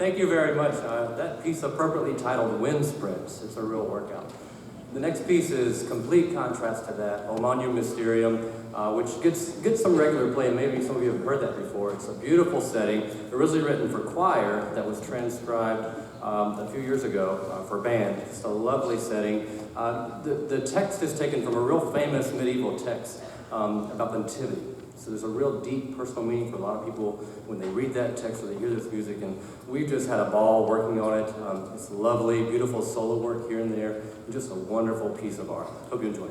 Thank you very much. That piece appropriately titled Wind Sprints. It's a real workout. The next piece is complete contrast to that, O Magnum Mysterium, which gets some regular play, and maybe some of you have heard that before. It's a beautiful setting, originally written for choir that was transcribed a few years ago for band. It's a lovely setting. The text is taken from a real famous medieval text about the Nativity. So there's a real deep personal meaning for a lot of people when they read that text or they hear this music, and we've just had a ball working on it. It's lovely, beautiful solo work here and there, and just a wonderful piece of art. Hope you enjoy it.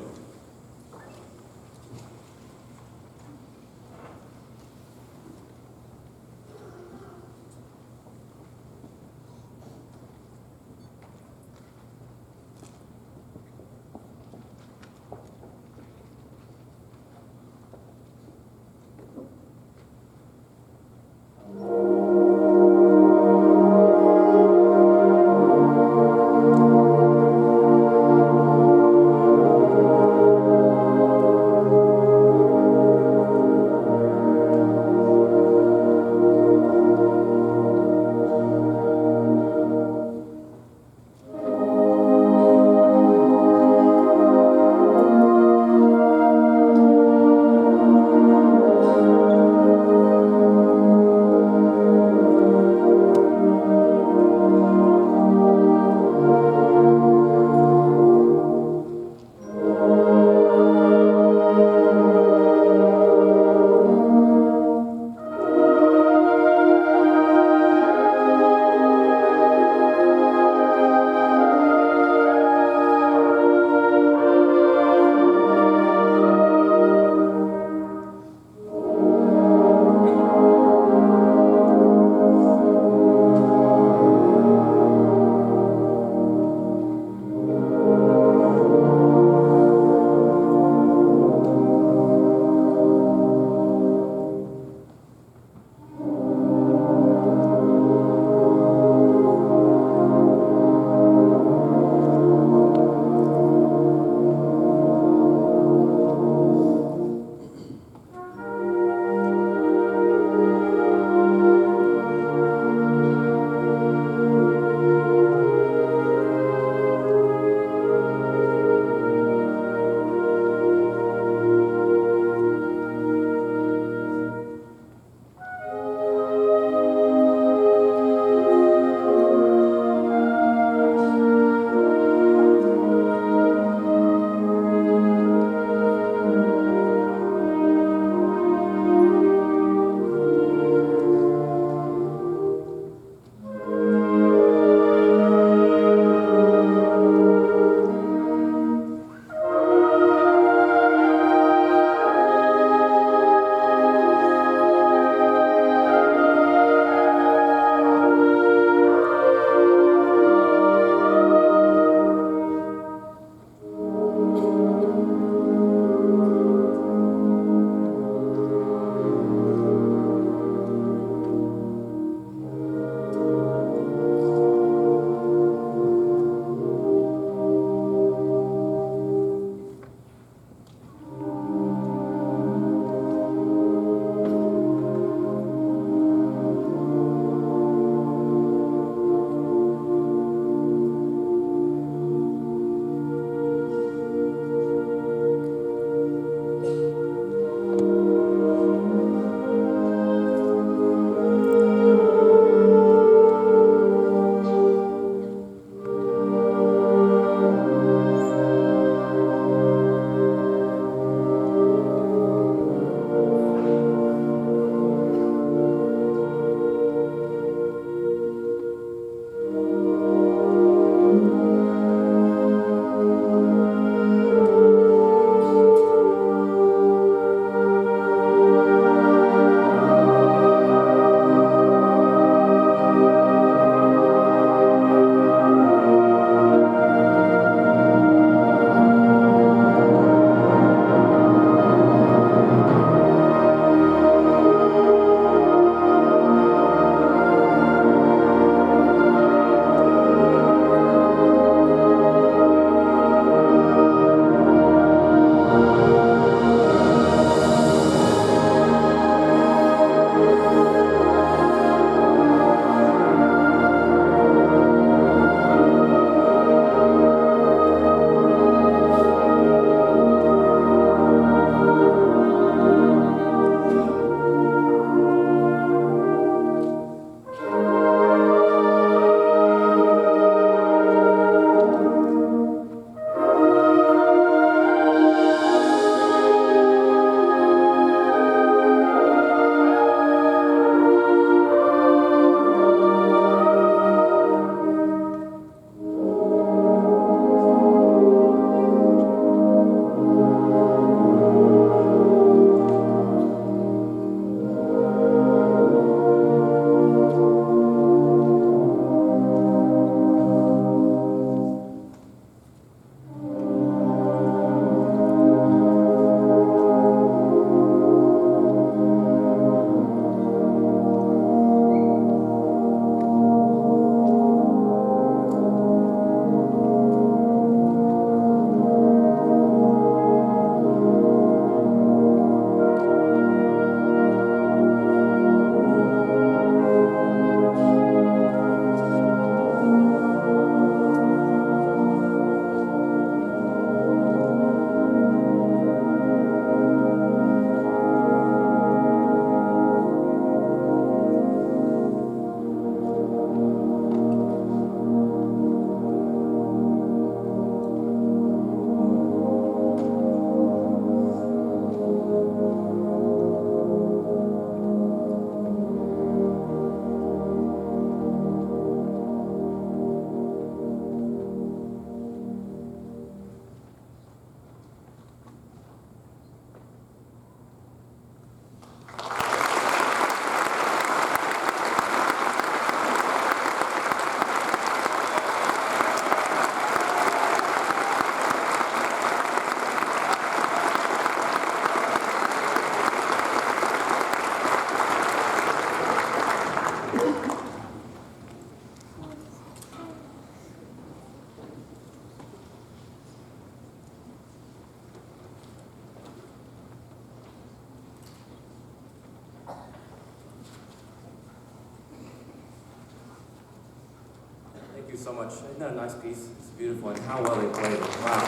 so much. Isn't that a nice piece? It's beautiful, and how well they played it. Wow.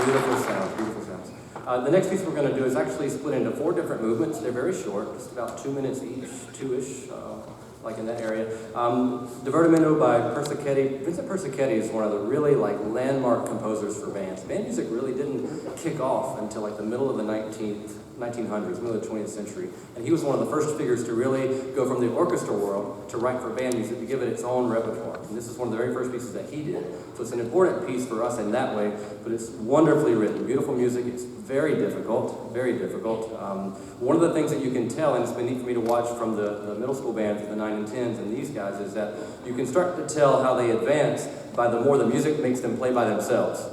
Beautiful sounds, beautiful sounds. The next piece we're going to do is actually split into 4 different movements. They're very short, just about 2 minutes each, 2-ish, like in that area. Divertimento by Persichetti. Vincent Persichetti is one of the really landmark composers for bands. Band music really didn't kick off until like the middle of the 1900s, middle of the 20th century. And he was one of the first figures to really go from the orchestra world to write for band music, to give it its own repertoire. And this is one of the very first pieces that he did. So it's an important piece for us in that way, but it's wonderfully written. Beautiful music. It's very difficult, very difficult. One of the things that you can tell, and it's been neat for me to watch from the middle school bands, the 9 and 10s and these guys, is that you can start to tell how they advance by the more the music makes them play by themselves.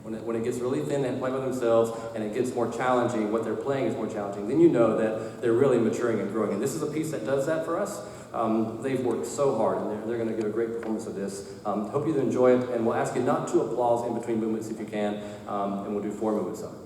When it gets really thin, they play by themselves, and it gets more challenging, what they're playing is more challenging, then you know that they're really maturing and growing. And this is a piece that does that for us. They've worked so hard, and they're going to give a great performance of this. Hope you enjoy it, and we'll ask you not to applause in between movements if you can, and we'll do 4 movements of it.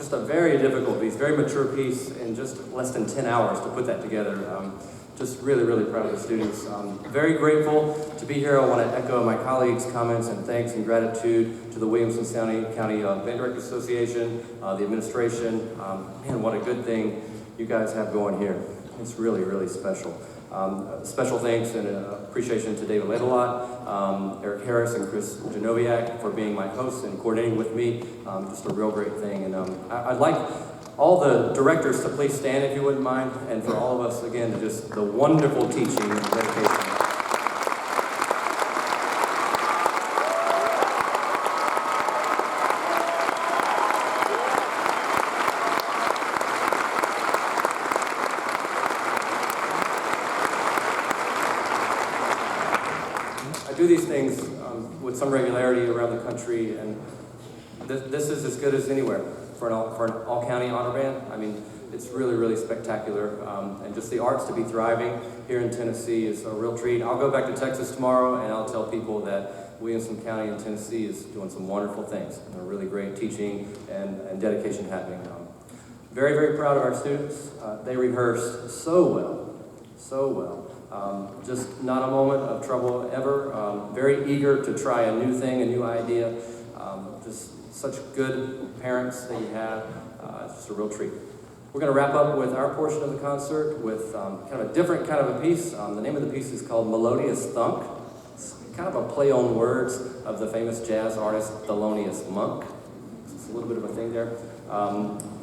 just a very difficult piece, very mature piece in just less than 10 hours to put that together. Just really, really proud of the students. Very grateful to be here. I want to echo my colleagues' comments and thanks and gratitude to the Williamson County Band Directors Association, the administration. Man, what a good thing you guys have going here. It's really, really special. Special thanks and appreciation to David Ladalot, Eric Harris, and Chris Genoviak for being my hosts and coordinating with me. Just a real great thing. And I'd like all the directors to please stand if you wouldn't mind, and for all of us, again, to just the wonderful teaching and dedication. I do these things with some regularity around the country, and this is as good as anywhere for an all-county honor band. I mean, it's really, really spectacular, and just the arts to be thriving here in Tennessee is a real treat. I'll go back to Texas tomorrow, and I'll tell people that Williamson County in Tennessee is doing some wonderful things. And a really great teaching and dedication happening. Very, very proud of our students. They rehearsed so well. Just not a moment of trouble ever. Very eager to try a new thing, a new idea. Just such good parents that you have. It's just a real treat. We're going to wrap up with our portion of the concert with kind of a different kind of a piece. The name of the piece is called Melodious Thunk. It's kind of a play on words of the famous jazz artist Thelonious Monk. It's a little bit of a thing there.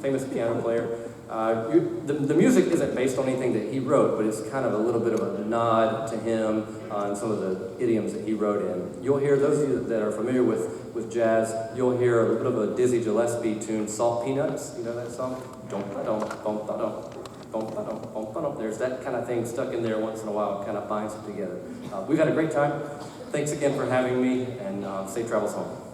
Famous piano player. The music isn't based on anything that he wrote, but it's kind of a little bit of a nod to him and some of the idioms that he wrote in. You'll hear, those of you that are familiar with jazz, you'll hear a little bit of a Dizzy Gillespie tune, Salt Peanuts. You know that song? There's that kind of thing stuck in there once in a while, kind of binds it together. We've had a great time. Thanks again for having me, and safe travels home.